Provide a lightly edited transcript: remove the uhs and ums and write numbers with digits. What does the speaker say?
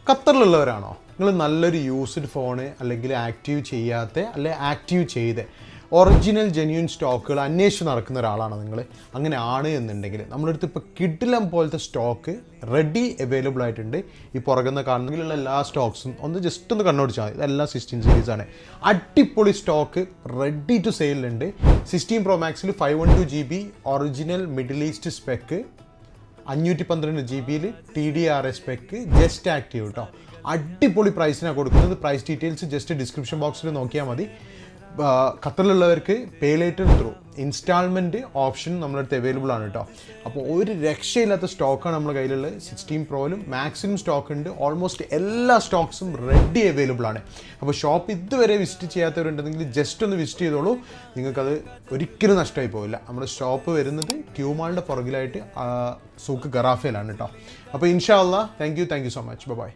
ഖത്തറിലുള്ളവരാണോ നിങ്ങൾ നല്ലൊരു used phone അല്ലെങ്കിൽ ആക്റ്റീവ് ചെയ്യാത്ത അല്ലെ ആക്റ്റീവ് ചെയ്ത് ഒറിജിനൽ ജെന്യൂൻ സ്റ്റോക്കുകൾ അന്വേഷിച്ച് നടക്കുന്ന ഒരാളാണ് നിങ്ങൾ, അങ്ങനെ ആണ് എന്നുണ്ടെങ്കിൽ നമ്മളടുത്ത് ഇപ്പോൾ കിഡിലം പോലത്തെ സ്റ്റോക്ക് റെഡി അവൈലബിൾ ആയിട്ടുണ്ട്. ഈ പുറകുന്ന കാണുന്നതിലുള്ള എല്ലാ സ്റ്റോക്സും ഒന്ന് ജസ്റ്റ് ഒന്ന് കണ്ണോടിച്ചാൽ മതി. ഇതെല്ലാം 16 സീരീസാണ്. അടിപൊളി സ്റ്റോക്ക് റെഡി ടു സെയിലുണ്ട്. 16 Pro Maxൽ 512 GB original Middle East spec, 512 GB TDRS spec, just active കേട്ടോ. അടിപൊളി പ്രൈസിനാണ് കൊടുക്കുന്നത്. പ്രൈസ് ഡീറ്റെയിൽസ് ജസ്റ്റ് ഡിസ്ക്രിപ്ഷൻ ബോക്സിൽ നോക്കിയാൽ മതി. ഖത്തറിലുള്ളവർക്ക് pay later through instalment option നമ്മളടുത്ത് അവൈലബിൾ ആണ് കേട്ടോ. അപ്പോൾ ഒരു രക്ഷയില്ലാത്ത സ്റ്റോക്കാണ് നമ്മുടെ കയ്യിലുള്ളത്. 16 Proയിലും മാക്സിമം സ്റ്റോക്ക് ഉണ്ട്. ഓൾമോസ്റ്റ് എല്ലാ സ്റ്റോക്സും റെഡി അവൈലബിൾ ആണ്. അപ്പോൾ ഷോപ്പ് ഇതുവരെ വിസിറ്റ് ചെയ്യാത്തവരുണ്ടെങ്കിൽ ജസ്റ്റ് ഒന്ന് വിസിറ്റ് ചെയ്തോളൂ. നിങ്ങൾക്കത് ഒരിക്കലും നഷ്ടമായി പോവില്ല. നമ്മുടെ ഷോപ്പ് വരുന്നത് ക്യൂമാളിൻ്റെ പുറകിലായിട്ട് സൂക്ക് ഗറാഫയിലാണ് കേട്ടോ. അപ്പോൾ ഇൻഷാ അല്ലാഹ് thank you so much. By.